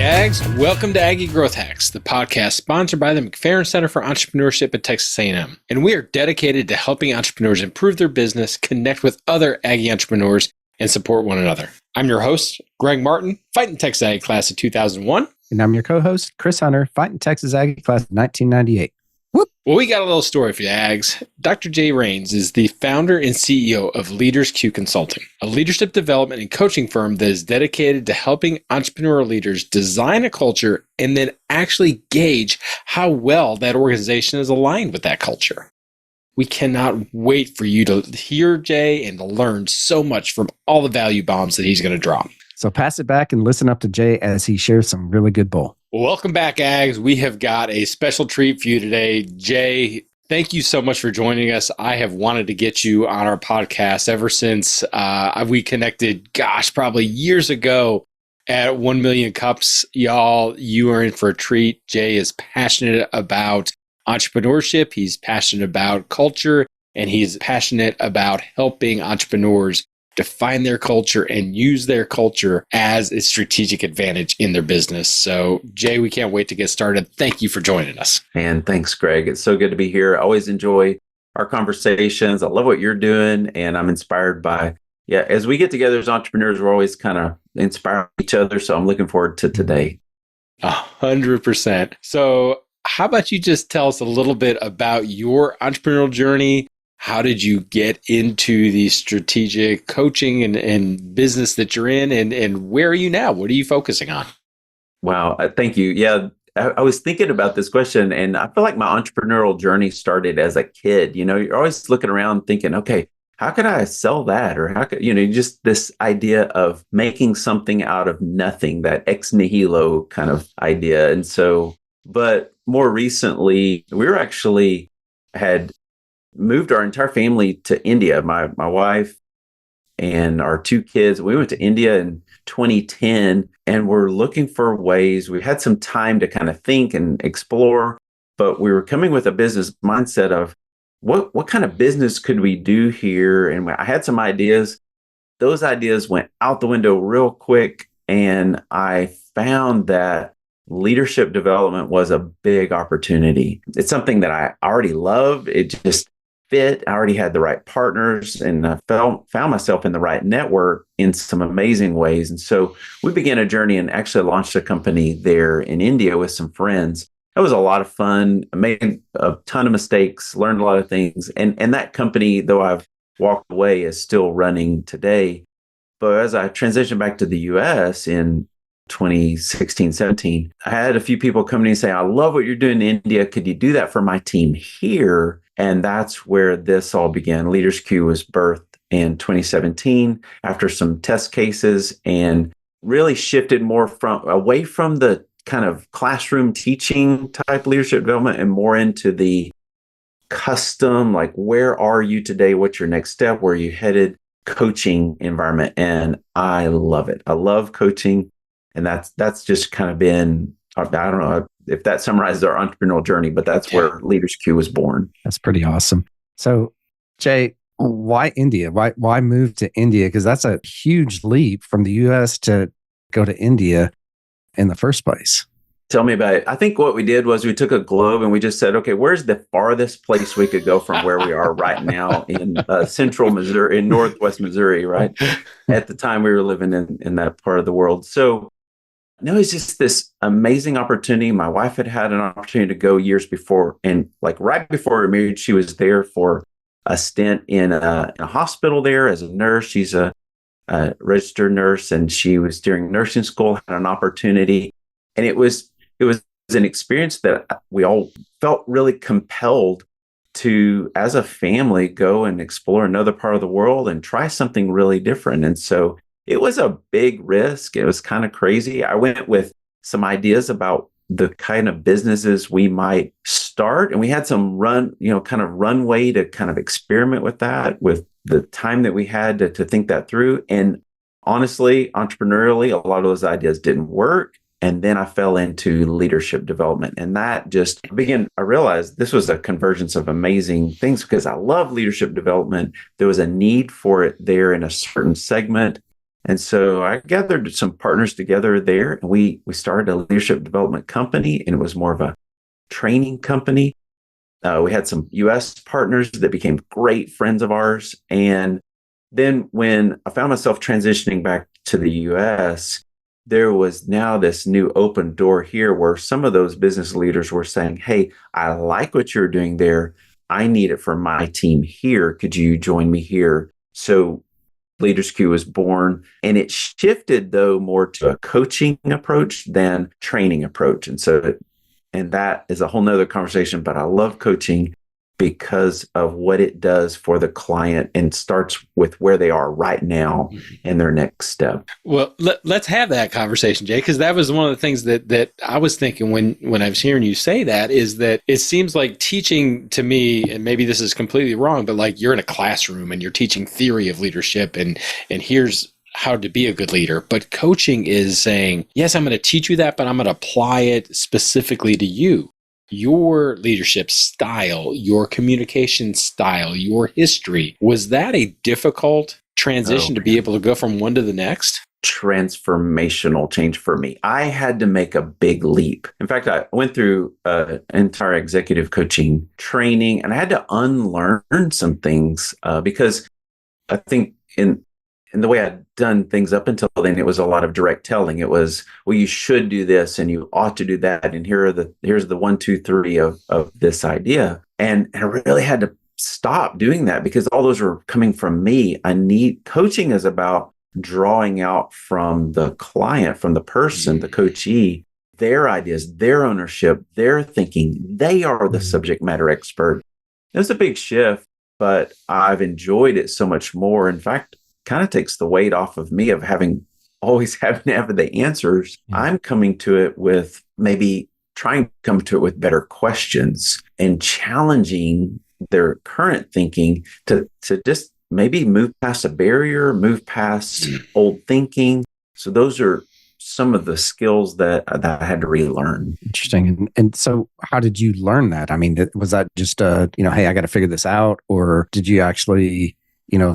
Ags, welcome to Aggie Growth Hacks, the podcast sponsored by the McFerrin Center for Entrepreneurship at Texas A&M. And we are dedicated to helping entrepreneurs improve their business, connect with other Aggie entrepreneurs, and support one another. I'm your host, Greg Martin, fighting Texas Aggie class of 2001. And I'm your co-host, Chris Hunter, fighting Texas Aggie class of 1998. Whoop. Well, we got a little story for you, Ags. Dr. Jay Raines is the founder and CEO of LeadersQ Consulting, a leadership development and coaching firm that is dedicated to helping entrepreneurial leaders design a culture and then actually gauge how well that organization is aligned with that culture. We cannot wait for you to hear Jay and to learn so much from all the value bombs that he's going to drop. So pass it back and listen up to Jay as he shares some really good bull. Welcome back, Ags. We have got a special treat for you today. Jay, thank you so much for joining us. I have wanted to get you on our podcast ever since we connected, probably years ago at 1 Million Cups. Y'all, you are in for a treat. Jay is passionate about entrepreneurship. He's passionate about culture, and he's passionate about helping entrepreneurs define their culture and use their culture as a strategic advantage in their business. So, Jay, we can't wait to get started. Thank you for joining us. And thanks, Greg. It's so good to be here. I always enjoy our conversations. I love what you're doing, and I'm inspired by, as we get together as entrepreneurs, we're always kind of inspiring each other. So I'm looking forward to today. 100%. So how about you just tell us a little bit about your entrepreneurial journey? How did you get into the strategic coaching and business that you're in? And where are you now? What are you focusing on? Wow. Thank you. Yeah. I was thinking about this question, and I feel like my entrepreneurial journey started as a kid. You know, you're always looking around thinking, okay, how can I sell that? Or how could, just this idea of making something out of nothing, that ex nihilo kind of idea. And so, but more recently, had moved our entire family to India. My wife and our two kids, we went to India in 2010, and we're looking for ways. We had some time to kind of think and explore, but we were coming with a business mindset of what kind of business could we do here? And I had some ideas. Those ideas went out the window real quick, and I found that leadership development was a big opportunity. It's something that I already love. It just fit. I already had the right partners, and I found myself in the right network in some amazing ways. And so we began a journey and actually launched a company there in India with some friends. It was a lot of fun. I made a ton of mistakes, learned a lot of things. And that company, though I've walked away, is still running today. But as I transitioned back to the US in 2016, 17, I had a few people come to me and say, I love what you're doing in India. Could you do that for my team here? And that's where this all began. LeadersQ was birthed in 2017 after some test cases, and really shifted more away from the kind of classroom teaching type leadership development and more into the custom, like, where are you today? What's your next step? Where are you headed? Coaching environment. And I love it. I love coaching. And that's just kind of been, I don't know if that summarizes our entrepreneurial journey, but that's where LeadersQ was born. That's pretty awesome. So, Jay, why India? Why move to India? Because that's a huge leap from the US to go to India in the first place. Tell me about it. I think what we did was we took a globe and we just said, okay, where's the farthest place we could go from where we are right now in central Missouri, in northwest Missouri, right? At the time we were living in that part of the world. So, no, it's just this amazing opportunity. My wife had an opportunity to go years before, and like right before we were married, she was there for a stint in a hospital there as a nurse. She's a registered nurse, and she was during nursing school, had an opportunity, and it was an experience that we all felt really compelled to, as a family, go and explore another part of the world and try something really different. And so it was a big risk. It was kind of crazy. I went with some ideas about the kind of businesses we might start, and we had some runway to kind of experiment with that, with the time that we had to think that through. And honestly, entrepreneurially, a lot of those ideas didn't work. And then I fell into leadership development. And that just I realized this was a convergence of amazing things because I love leadership development. There was a need for it there in a certain segment. And so I gathered some partners together there, and we started a leadership development company, and it was more of a training company. We had some US partners that became great friends of ours. And then when I found myself transitioning back to the US, there was now this new open door here where some of those business leaders were saying, hey, I like what you're doing there. I need it for my team here. Could you join me here? So LeadersQ was born, and it shifted though more to a coaching approach than training approach. And that is a whole nother conversation, but I love coaching because of what it does for the client and starts with where they are right now and their next step. Well, let's have that conversation, Jay, because that was one of the things that I was thinking when I was hearing you say that, is that it seems like teaching to me, and maybe this is completely wrong, but like you're in a classroom and you're teaching theory of leadership and here's how to be a good leader. But coaching is saying, yes, I'm going to teach you that, but I'm going to apply it specifically to you. Your leadership style, your communication style, your history. Was that a difficult transition to be able to go from one to the next? Transformational change for me. I had to make a big leap. In fact, I went through an entire executive coaching training, and I had to unlearn some things because I think in the way I'd done things up until then, it was a lot of direct telling. It was, well, you should do this and you ought to do that. And here's the 1, 2, 3 of this idea. And I really had to stop doing that because all those were coming from me. Coaching is about drawing out from the client, from the person, the coachee, their ideas, their ownership, their thinking. They are the subject matter expert. It was a big shift, but I've enjoyed it so much more. In fact, kind of takes the weight off of me of always having to have the answers. I'm coming to it with maybe trying to come to it with better questions and challenging their current thinking to just maybe move past a barrier, move past old thinking. So those are some of the skills that I had to relearn. Interesting. And so how did you learn that? I mean, was that just hey, I got to figure this out? Or did you actually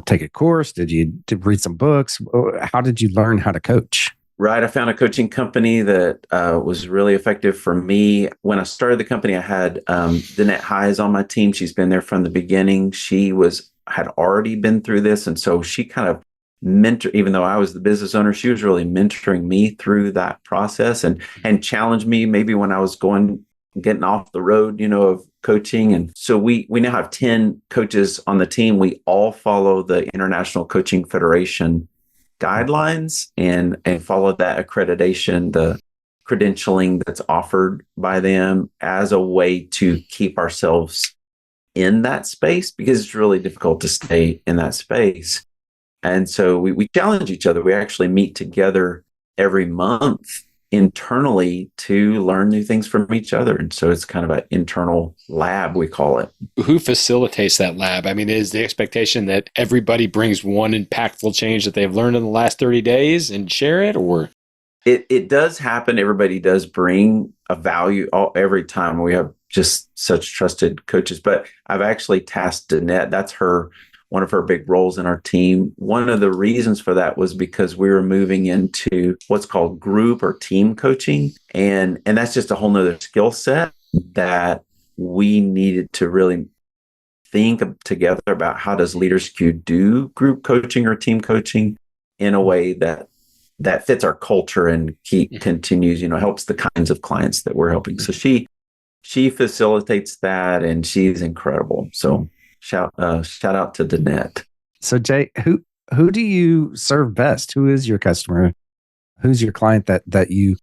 take a course? Did you read some books? How did you learn how to coach? Right. I found a coaching company that was really effective for me. When I started the company, I had Danette Hayes on my team. She's been there from the beginning. She had already been through this. And so she kind of even though I was the business owner, she was really mentoring me through that process and challenged me maybe when I was getting off the road, of coaching. And so we now have 10 coaches on the team. We all follow the International Coaching Federation guidelines and follow that accreditation, the credentialing that's offered by them as a way to keep ourselves in that space because it's really difficult to stay in that space. And so we challenge each other. We actually meet together every month internally to learn new things from each other. And so it's kind of an internal lab, we call it. Who facilitates that lab? I mean, is the expectation that everybody brings one impactful change that they've learned in the last 30 days and share it, or? It does happen. Everybody does bring a value every time. We have just such trusted coaches, but I've actually tasked Danette. That's one of her big roles in our team. One of the reasons for that was because we were moving into what's called group or team coaching. And that's just a whole nother skill set that we needed to really think together about how does LeadersQ do group coaching or team coaching in a way that fits our culture and continues, helps the kinds of clients that we're helping. So she facilitates that and she's incredible. So shout out to Danette. So Jay, who do you serve best? Who is your customer? Who's your client that you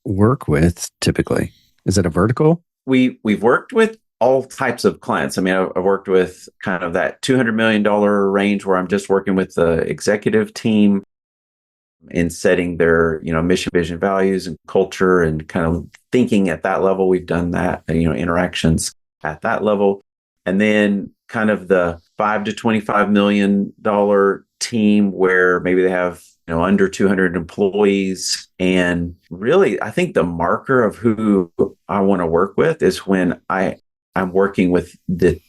work with typically? Is it a vertical? We've worked with all types of clients. I mean, I've worked with kind of that $200 million range where I'm just working with the executive team in setting their, mission, vision, values, and culture and kind of thinking at that level. We've done that, interactions at that level. And then kind of the $5 to $25 million team where maybe they have, under 200 employees. And really, I think the marker of who I want to work with is when I'm working with the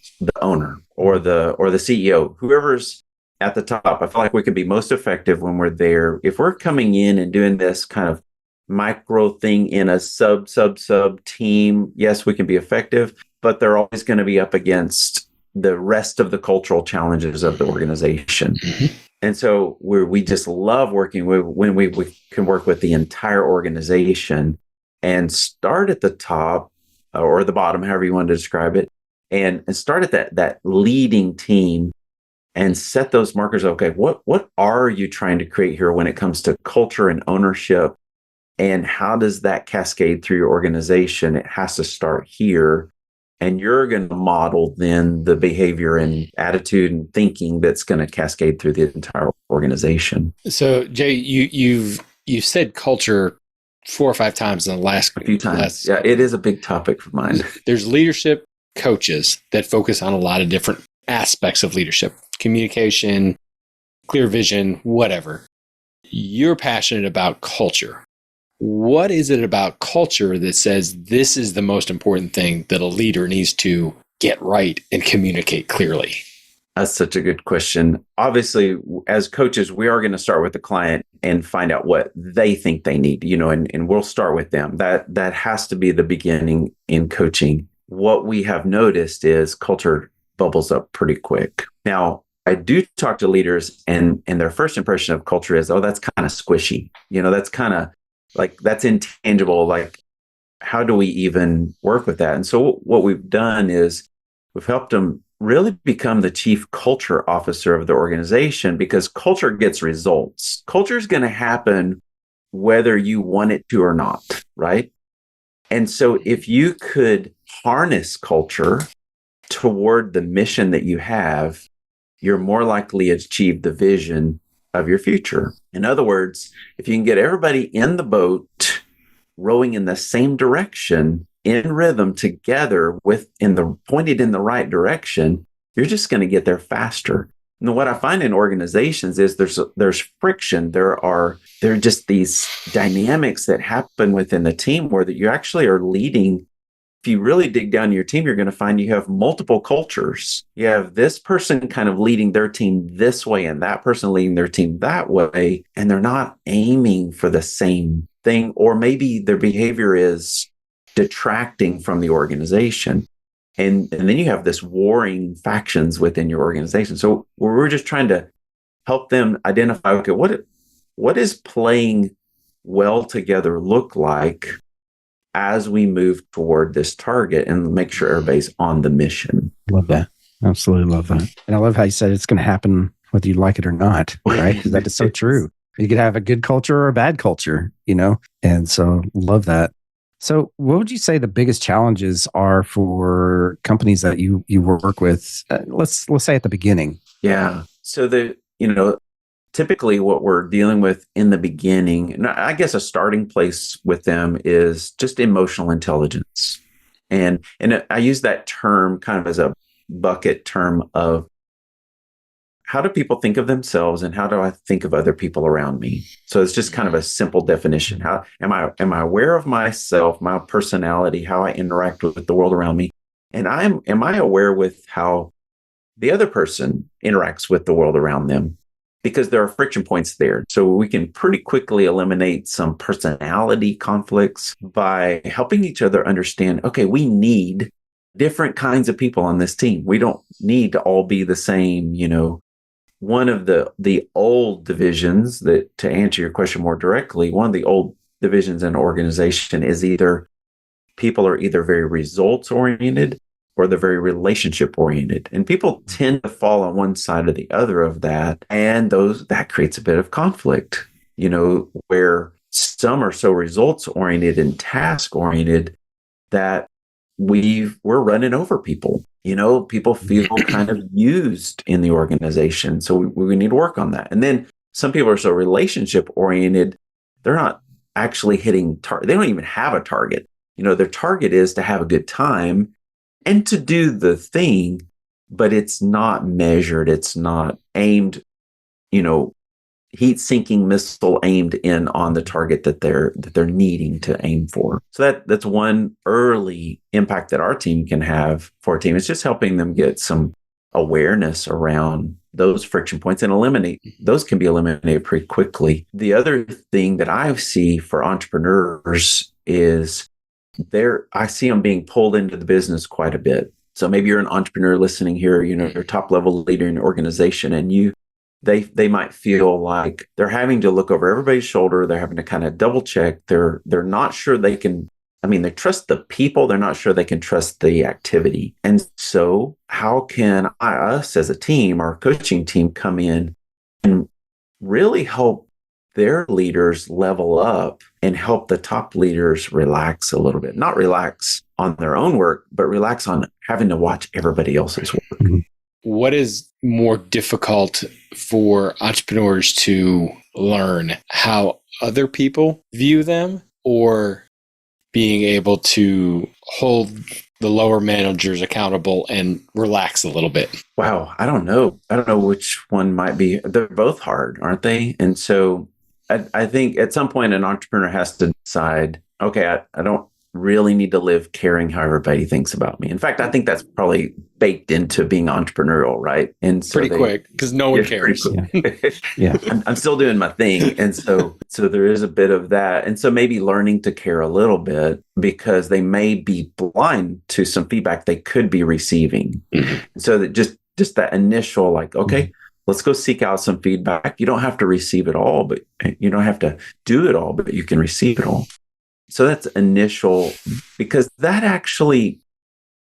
owner or the CEO, whoever's at the top. I feel like we can be most effective when we're there. If we're coming in and doing this kind of micro thing in a sub team, yes, we can be effective, but they're always going to be up against the rest of the cultural challenges of the organization. Mm-hmm. And so we just love working with when we can work with the entire organization and start at the top or the bottom, however you want to describe it, and start at that leading team and set those markers. Okay, what are you trying to create here when it comes to culture and ownership? And how does that cascade through your organization? It has to start here. And you're going to model then the behavior and attitude and thinking that's going to cascade through the entire organization. So, Jay, you've said culture 4 or 5 times in the last a few times. Yeah, it is a big topic for mine. There's leadership coaches that focus on a lot of different aspects of leadership, communication, clear vision, whatever. You're passionate about culture. What is it about culture that says this is the most important thing that a leader needs to get right and communicate clearly? That's such a good question. Obviously, as coaches, we are going to start with the client and find out what they think they need, and we'll start with them. That has to be the beginning in coaching. What we have noticed is culture bubbles up pretty quick. Now, I do talk to leaders and their first impression of culture is, oh, that's kind of squishy. That's kind of like, that's intangible. Like, how do we even work with that? And so what we've done is we've helped them really become the chief culture officer of the organization, because culture gets results. Culture is going to happen whether you want it to or not, right? And so if you could harness culture toward the mission that you have, you're more likely to achieve the vision of your future. In other words, if you can get everybody in the boat rowing in the same direction, in rhythm together pointed in the right direction, you're just going to get there faster. And what I find in organizations is there's friction. There are just these dynamics that happen within the team where that you actually are leading. If you really dig down your team, you're going to find you have multiple cultures. You have this person kind of leading their team this way and that person leading their team that way, and they're not aiming for the same thing, or maybe their behavior is detracting from the organization. And then you have this warring factions within your organization. So we're just trying to help them identify, okay, what is playing well together look like as we move toward this target, and make sure everybody's on the mission. Love that. Absolutely love that. And I love how you said it's going to happen whether you like it or not, right? That is so true. You could have a good culture or a bad culture, and so love that. So what would you say the biggest challenges are for companies that you work with? Let's say at the beginning. Yeah. So typically what we're dealing with in the beginning, and I guess a starting place with them is just emotional intelligence. And I use that term kind of as a bucket term of how do people think of themselves and how do I think of other people around me? So it's just kind of a simple definition. How am I aware of myself, my personality, how I interact with the world around me? And am I aware with how the other person interacts with the world around them? Because there are friction points there. So we can pretty quickly eliminate some personality conflicts by helping each other understand, okay, we need different kinds of people on this team. We don't need to all be the same, One of the old divisions that, to answer your question more directly, one of the old divisions in an organization is people are either very results oriented or they're very relationship oriented. And people tend to fall on one side or the other of that. And that creates a bit of conflict, where some are so results oriented and task oriented that we're running over people. People feel kind of used in the organization. So we need to work on that. And then some people are so relationship oriented, they're not actually hitting target. They don't even have a target. Their target is to have a good time and to do the thing, but it's not measured. It's not aimed, heat-sinking missile aimed in on the target that they're needing to aim for. So that's one early impact that our team can have for a team. It's just helping them get some awareness around those friction points and those can be eliminated pretty quickly. The other thing that I see for entrepreneurs is I see them being pulled into the business quite a bit. So maybe you're an entrepreneur listening here, you're a top level leader in your organization, and they might feel like they're having to look over everybody's shoulder. They're having to kind of double check. They're not sure they can. They trust the people. They're not sure they can trust the activity. And so how can us as a team, our coaching team, come in and really help their leaders level up and help the top leaders relax a little bit? Not relax on their own work, but relax on having to watch everybody else's work. What is more difficult for entrepreneurs to learn? How other people view them, or being able to hold the lower managers accountable and relax a little bit? Wow. I don't know which one might be. They're both hard, aren't they? And so I think at some point an entrepreneur has to decide, okay, I don't really need to live caring how everybody thinks about me. In fact, I think that's probably baked into being entrepreneurial, right? And so pretty quick, because no one cares. Yeah. I'm still doing my thing. And so there is a bit of that. And so maybe learning to care a little bit, because they may be blind to some feedback they could be receiving. Mm-hmm. So that just that initial, like, okay, let's go seek out some feedback. You don't have to receive it all, but you don't have to do it all, but you can receive it all. So that's initial, because that actually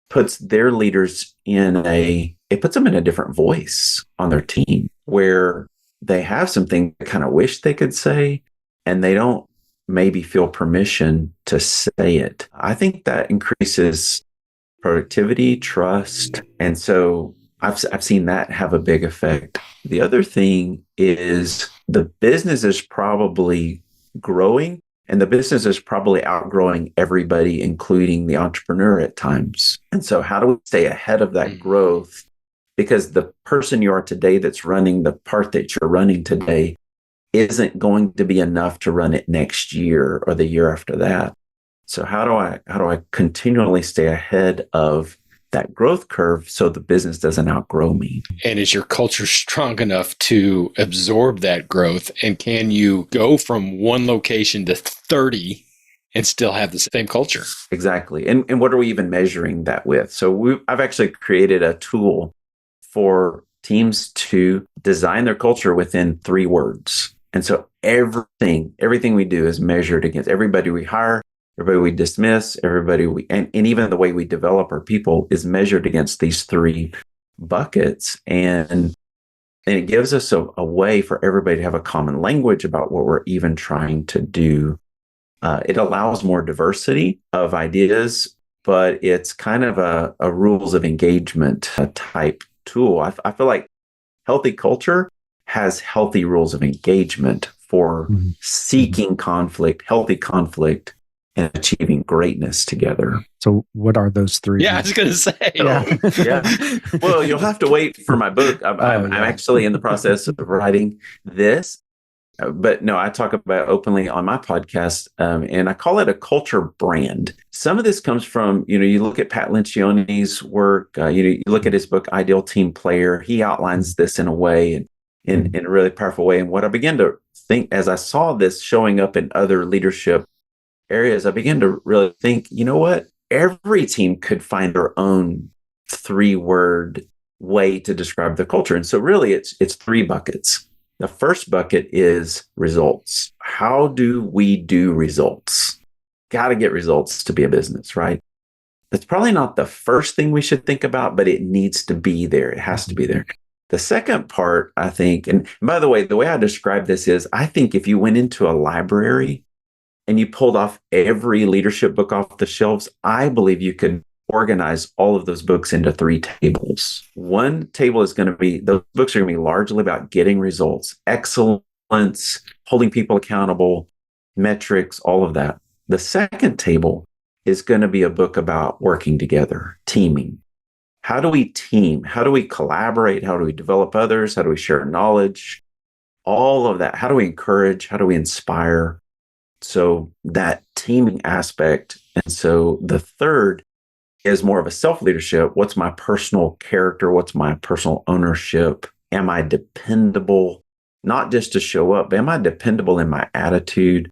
puts their leaders it puts them in a different voice on their team, where they have something they kind of wish they could say, and they don't maybe feel permission to say it. I think that increases productivity, trust. And so I've seen that have a big effect. The other thing is the business is probably growing, and the business is probably outgrowing everybody, including the entrepreneur at times. And so how do we stay ahead of that growth? Because the person you are today that's running the part that you're running today isn't going to be enough to run it next year or the year after that. So how do I continually stay ahead of that growth curve so the business doesn't outgrow me? And is your culture strong enough to absorb that growth? And can you go from one location to 30 and still have the same culture? Exactly. And what are we even measuring that with? So I've actually created a tool for teams to design their culture within 3 words. And so everything we do is measured against everybody we hire, everybody we dismiss, and even the way we develop our people is measured against these 3 buckets. And it gives us a way for everybody to have a common language about what we're even trying to do. It allows more diversity of ideas, but it's kind of a rules of engagement type tool. I feel like healthy culture has healthy rules of engagement for seeking conflict, healthy conflict, and achieving greatness together. So what are those 3? Yeah, I was going to say. Yeah. Well, you'll have to wait for my book. I'm actually in the process of writing this. But no, I talk about openly on my podcast, and I call it a culture brand. Some of this comes from, you look at Pat Lencioni's work, you look at his book, Ideal Team Player. He outlines this in a way, in a really powerful way. And what I began to think as I saw this showing up in other leadership areas, I began to really think, you know what? Every team could find their own 3-word way to describe their culture. And so really it's 3 buckets. The first bucket is results. How do we do results? Got to get results to be a business, right? That's probably not the first thing we should think about, but it needs to be there. It has to be there. The second part, I think, and by the way I describe this is, I think if you went into a library and you pulled off every leadership book off the shelves, I believe you could organize all of those books into 3 tables. One table is going to be, those books are going to be largely about getting results, excellence, holding people accountable, metrics, all of that. The second table is going to be a book about working together, teaming. How do we team? How do we collaborate? How do we develop others? How do we share knowledge? All of that. How do we encourage? How do we inspire? So that teaming aspect. And so the third is more of a self-leadership. What's my personal character? What's my personal ownership? Am I dependable? Not just to show up, but am I dependable in my attitude?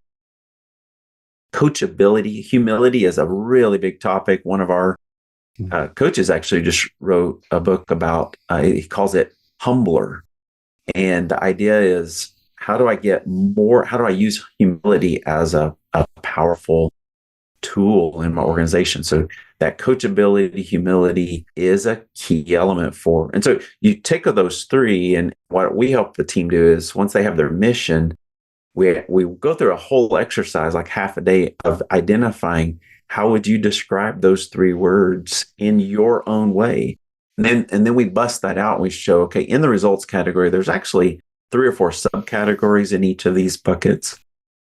Coachability, humility is a really big topic. One of our coaches actually just wrote a book about, he calls it Humbler. And the idea is, how do I use humility as a powerful tool in my organization? So that coachability, humility is a key element for. And so you take those three, and what we help the team do is once they have their mission, we go through a whole exercise, like half a day, of identifying how would you describe those three words in your own way. And then we bust that out and we show, okay, in the results category, there's actually 3 or 4 subcategories in each of these buckets.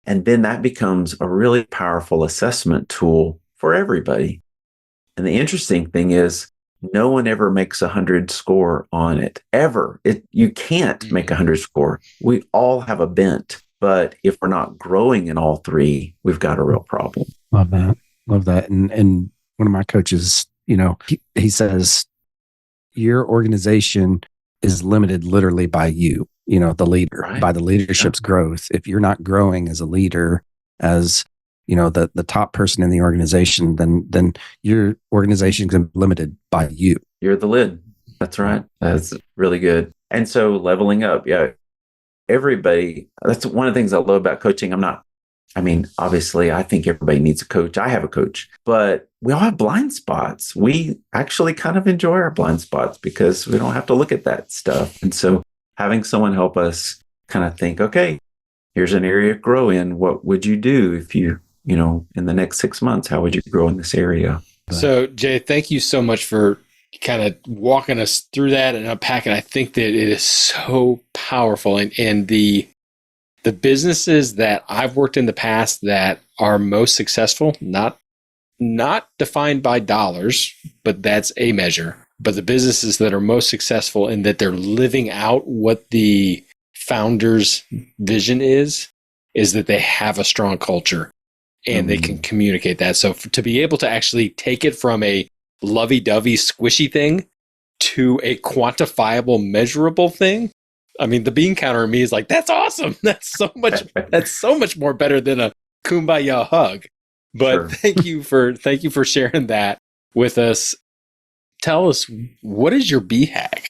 And then that becomes a really powerful assessment tool for everybody. And the interesting thing is, no one ever makes 100 score on it, ever. You can't make 100 score. We all have a bent. But if we're not growing in all three, we've got a real problem. Love that. Love that. And one of my coaches, he says, your organization is limited literally by you, the leader, right, by the leadership's growth. If you're not growing as a leader, as the top person in the organization, then your organization is limited by you. You're the lid. That's right. That's really good. And so leveling up, everybody, that's one of the things I love about coaching. Obviously, I think everybody needs a coach. I have a coach, but we all have blind spots. We actually kind of enjoy our blind spots because we don't have to look at that stuff. And so having someone help us kind of think, okay, here's an area to grow in. What would you do if you, in the next 6 months, how would you grow in this area? So, Jay, thank you so much for kind of walking us through that and unpacking. I think that it is so powerful. And the businesses that I've worked in the past that are most successful, not defined by dollars, but that's a measure. But the businesses that are most successful in that they're living out what the founder's vision is that they have a strong culture and they can communicate that. So to be able to actually take it from a lovey-dovey, squishy thing to a quantifiable, measurable thing. I mean, the bean counter in me is like, that's awesome. That's so much more better than a kumbaya hug. But sure. Thank you for sharing that with us. Tell us, what is your BHAG?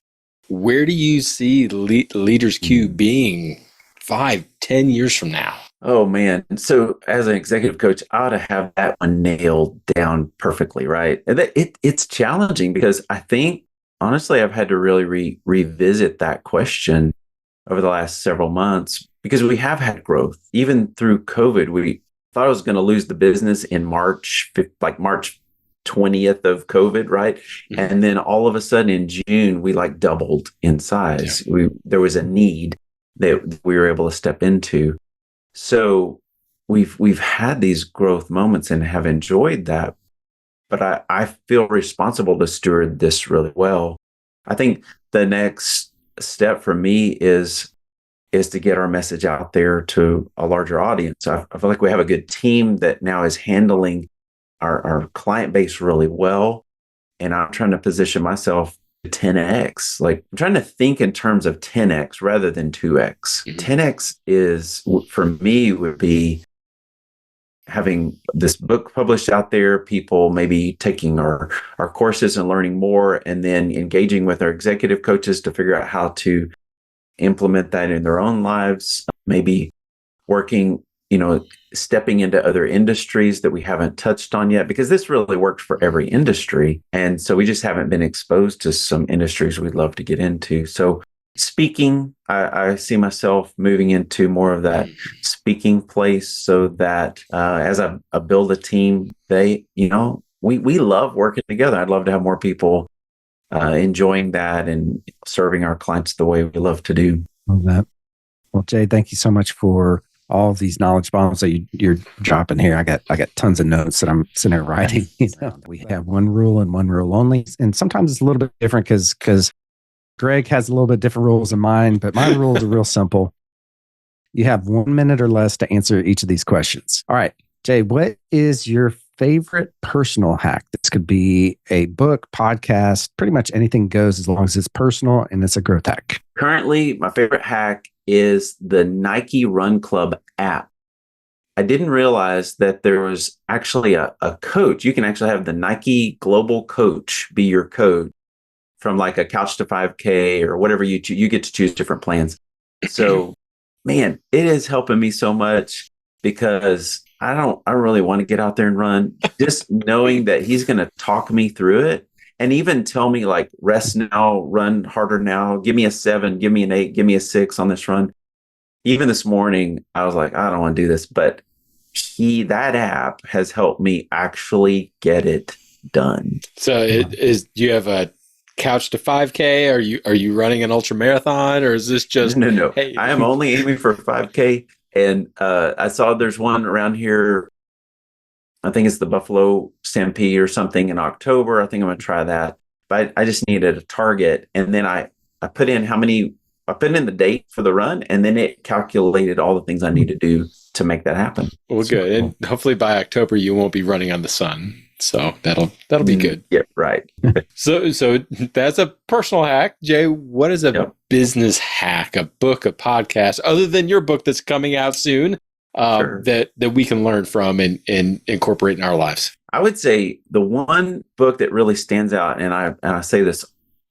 Where do you see LeadersQ being 5-10 years from now? Oh, man. So as an executive coach, I ought to have that one nailed down perfectly, right? And it's challenging because I think, honestly, I've had to really revisit that question over the last several months because we have had growth. Even through COVID, we thought I was going to lose the business in March 20th of COVID, right? Mm-hmm. And then all of a sudden in June, we doubled in size. Yeah. There was a need that we were able to step into. So we've had these growth moments and have enjoyed that. But I feel responsible to steward this really well. I think the next step for me is to get our message out there to a larger audience. I feel like we have a good team that now is handling our client base really well. And I'm trying to position myself to 10x. I'm trying to think in terms of 10x rather than 2x. Mm-hmm. 10x is, for me, would be having this book published out there, people maybe taking our courses and learning more, and then engaging with our executive coaches to figure out how to implement that in their own lives, maybe working, stepping into other industries that we haven't touched on yet, because this really works for every industry. And so we just haven't been exposed to some industries we'd love to get into. So speaking, I see myself moving into more of that speaking place so that as I build a team, we love working together. I'd love to have more people enjoying that and serving our clients the way we love to do. Love that. Well, Jay, thank you so much for all of these knowledge bombs that you're dropping here. I got tons of notes that I'm sitting there writing. We have one rule and one rule only. And sometimes it's a little bit different because Greg has a little bit different rules in mind, but my rules are real simple. You have 1 minute or less to answer each of these questions. All right, Jay, what is your favorite personal hack? This could be a book, podcast, pretty much anything goes as long as it's personal and it's a growth hack. Currently, my favorite hack is the Nike Run Club app. I didn't realize that there was actually a coach. You can actually have the Nike Global Coach be your coach from like a Couch to 5K or whatever you choose. You get to choose different plans. So, man, it is helping me so much because I really want to get out there and run. Just knowing that he's going to talk me through it and even tell me like, rest now, run harder now, give me a 7, give me an 8, give me a 6 on this run. Even this morning, I was like, I don't want to do this, but that app has helped me actually get it done. So do you have a Couch to 5K? Are you running an ultra marathon, or is this just no? Hey. I am only aiming for 5K, and I saw there's one around here. I think it's the Buffalo Stampede or something in October. I think I'm gonna try that, but I just needed a target, and then I put in I put in the date for the run, and then it calculated all the things I need to do to make that happen. Well, good. And hopefully by October you won't be running on the sun. So that'll be good. Yeah, right. So that's a personal hack. Jay, what is a business hack, a book, a podcast, other than your book that's coming out soon, Sure. that we can learn from and incorporate in our lives? I would say the one book that really stands out, and I say this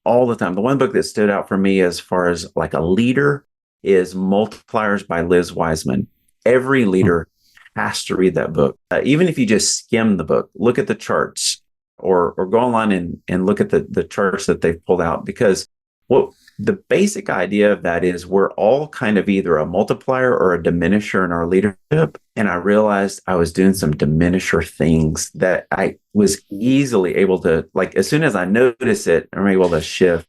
all the time, the one book that stood out for me as far as like a leader is Multipliers by Liz Wiseman. Every leader has to read that book. Even if you just skim the book, look at the charts or go online and look at the charts that they've pulled out, because what the basic idea of that is we're all kind of either a multiplier or a diminisher in our leadership. And I realized I was doing some diminisher things that I was easily able to, like, as soon as I notice it, I'm able to shift.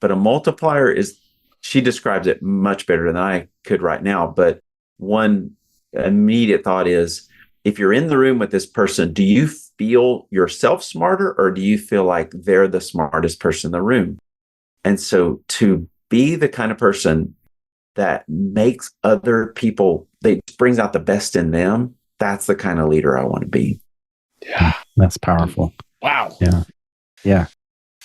But a multiplier she describes it much better than I could right now. But one immediate thought is, if you're in the room with this person, do you feel yourself smarter, or do you feel like they're the smartest person in the room? And so to be the kind of person that makes other people, that brings out the best in them, that's the kind of leader I want to be. Yeah, that's powerful. Wow. Yeah.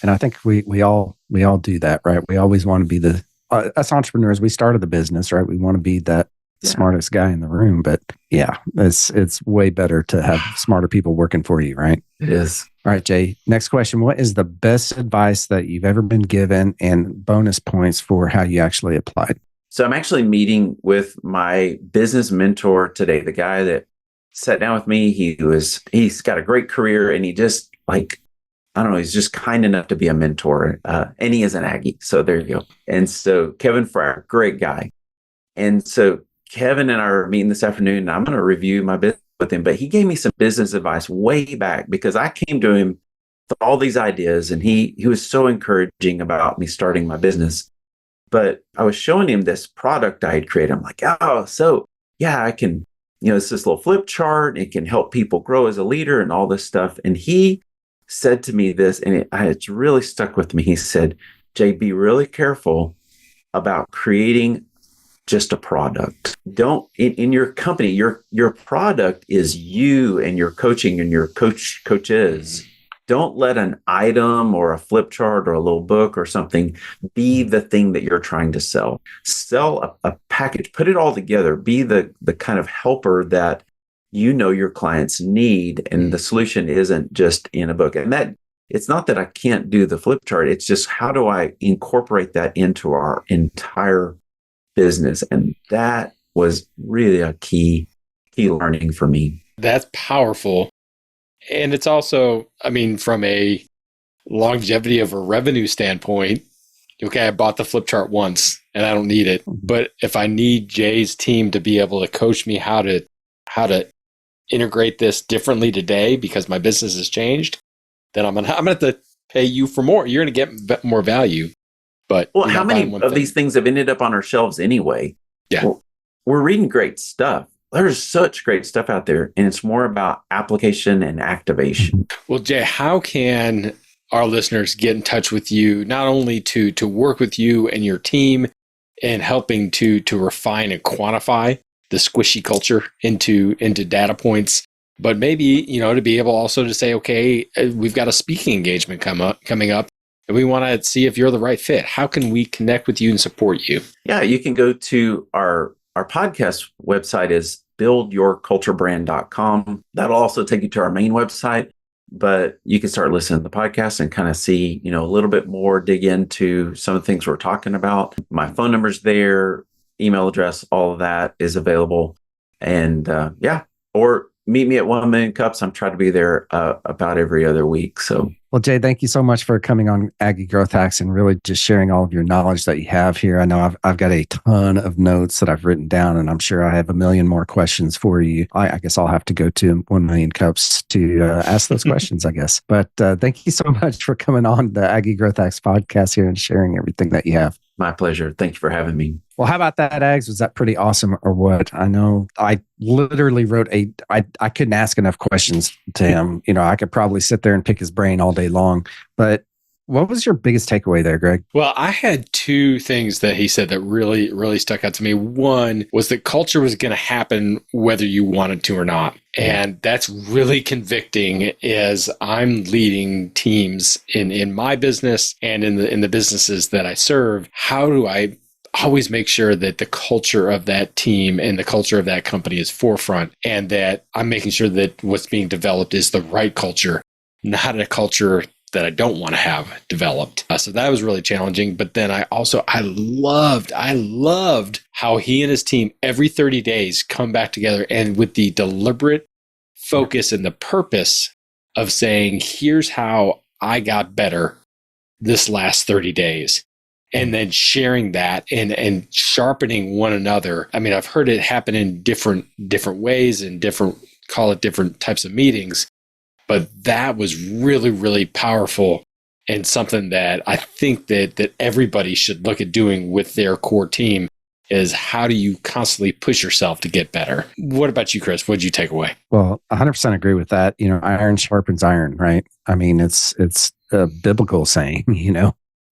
And I think we all do that, right? We always want to be us entrepreneurs, we started the business, right? We want to be that smartest guy in the room, but it's way better to have smarter people working for you, right? It is. All right, Jay, next question. What is the best advice that you've ever been given, and bonus points for how you actually applied? So I'm actually meeting with my business mentor today, the guy that sat down with me. He's got a great career, and he just he's just kind enough to be a mentor. And he is an Aggie. So there you go. And so Kevin Fryer, great guy. And so Kevin and I are meeting this afternoon, and I'm going to review my business with him. But he gave me some business advice way back, because I came to him with all these ideas, and he was so encouraging about me starting my business. But I was showing him this product I had created. I'm like, oh, so yeah, I can, it's this little flip chart. It can help people grow as a leader and all this stuff. And he said to me this, and it's really stuck with me. He said, Jay, be really careful about creating just a product. Don't in your company, your product is you and your coaching and your coaches. Don't let an item or a flip chart or a little book or something be the thing that you're trying to sell. Sell a package, put it all together, be the kind of helper that your clients need. And the solution isn't just in a book. And that it's not that I can't do the flip chart. It's just, how do I incorporate that into our entire business? And that was really a key learning for me. That's powerful. And it's also, from a longevity of a revenue standpoint, okay, I bought the flip chart once and I don't need it. But if I need Jay's team to be able to coach me how to integrate this differently today because my business has changed, then I'm gonna have to pay you for more. You're gonna get more value. But how many of these things have ended up on our shelves anyway? Yeah. Well, we're reading great stuff. There's such great stuff out there, and it's more about application and activation. Well, Jay, how can our listeners get in touch with you, not only to work with you and your team in helping to refine and quantify the squishy culture into data points, but maybe, to be able also to say, okay, we've got a speaking engagement coming up, and we want to see if you're the right fit. How can we connect with you and support you? Yeah, you can go to our podcast website is buildyourculturebrand.com. That'll also take you to our main website, but you can start listening to the podcast and kind of see, a little bit more, dig into some of the things we're talking about. My phone number's there, email address, all of that is available. And or meet me at 1 Million Cups. I'm trying to be there about every other week. So, well, Jay, thank you so much for coming on Aggie Growth Hacks and really just sharing all of your knowledge that you have here. I know I've got a ton of notes that I've written down, and I'm sure I have a million more questions for you. I guess I'll have to go to 1 Million Cups to ask those questions, I guess. But thank you so much for coming on the Aggie Growth Hacks podcast here and sharing everything that you have. My pleasure. Thank you for having me. Well, how about that, Ags? Was that pretty awesome or what? I know I literally wrote I couldn't ask enough questions to him. I could probably sit there and pick his brain all day long. But what was your biggest takeaway there, Greg? Well, I had two things that he said that really, really stuck out to me. One was that culture was going to happen whether you wanted to or not. And that's really convicting as I'm leading teams in my business and in the businesses that I serve. How do I always make sure that the culture of that team and the culture of that company is forefront, and that I'm making sure that what's being developed is the right culture, not a culture that I don't want to have developed. So that was really challenging. But then I loved how he and his team every 30 days come back together and with the deliberate focus and the purpose of saying, here's how I got better this last 30 days. And then sharing that and sharpening one another. I mean, I've heard it happen in different ways and different types of meetings. But that was really, really powerful and something that I think that everybody should look at doing with their core team is how do you constantly push yourself to get better? What about you, Chris? What did you take away? Well, 100% agree with that. Iron sharpens iron, right? I mean, it's a biblical saying,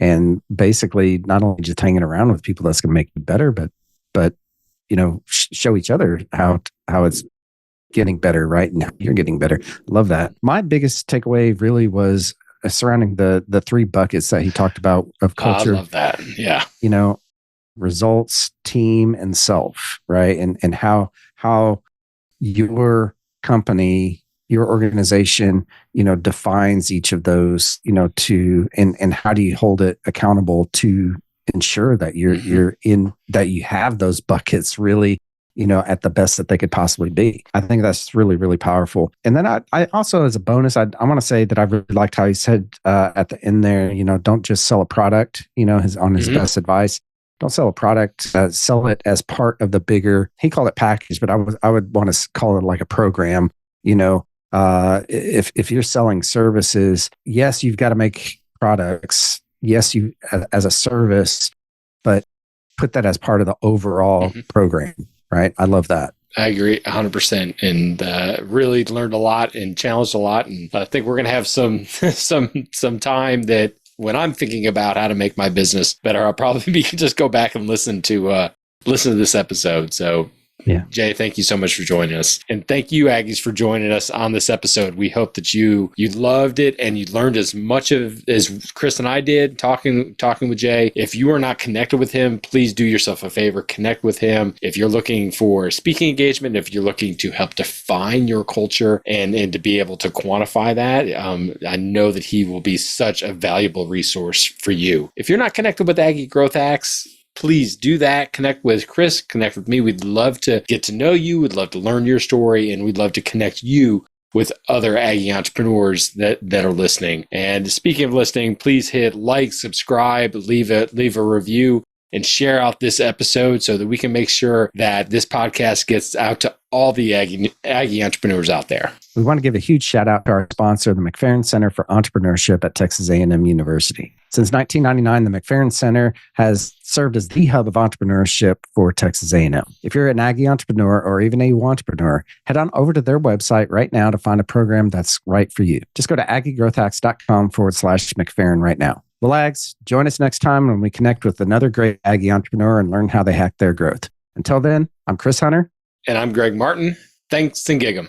and basically not only just hanging around with people that's going to make you better, but show each other how it's getting better, right? And you're getting better. Love that. My biggest takeaway really was surrounding the three buckets that he talked about of culture. I love that. Yeah. Results, team, and self, right? And how your company, your organization, defines each of those, and how do you hold it accountable to ensure that you're in, that you have those buckets really at the best that they could possibly be. I think that's really, really powerful. And then I also, as a bonus, I want to say that I really liked how he said at the end there, don't just sell a product, his best advice. Don't sell a product, sell it as part of the bigger, he called it package, but I would want to call it like a program. If you're selling services, yes, you've got to make products. Yes, you as a service, but put that as part of the overall program. Right. I love that. I agree 100% and really learned a lot and challenged a lot. And I think we're going to have some time that when I'm thinking about how to make my business better, I'll probably just go back and listen to this episode. So yeah, Jay, thank you so much for joining us. And thank you, Aggies, for joining us on this episode. We hope that you loved it and you learned as much as Chris and I did talking with Jay. If you are not connected with him, please do yourself a favor, connect with him. If you're looking for speaking engagement, if you're looking to help define your culture and to be able to quantify that, I know that he will be such a valuable resource for you. If you're not connected with Aggie Growth Hacks, please do that. Connect with Chris, connect with me. We'd love to get to know you. We'd love to learn your story, and we'd love to connect you with other Aggie entrepreneurs that are listening. And speaking of listening, please hit like, subscribe, leave a review, and share out this episode so that we can make sure that this podcast gets out to all the Aggie entrepreneurs out there. We want to give a huge shout out to our sponsor, the McFerrin Center for Entrepreneurship at Texas A&M University. Since 1999, the McFerrin Center has served as the hub of entrepreneurship for Texas A&M. If you're an Aggie entrepreneur or even a entrepreneur, head on over to their website right now to find a program that's right for you. Just go to aggiegrowthhacks.com/McFerrin right now. Well, Ags, join us next time when we connect with another great Aggie entrepreneur and learn how they hack their growth. Until then, I'm Chris Hunter. And I'm Greg Martin. Thanks and gig 'em.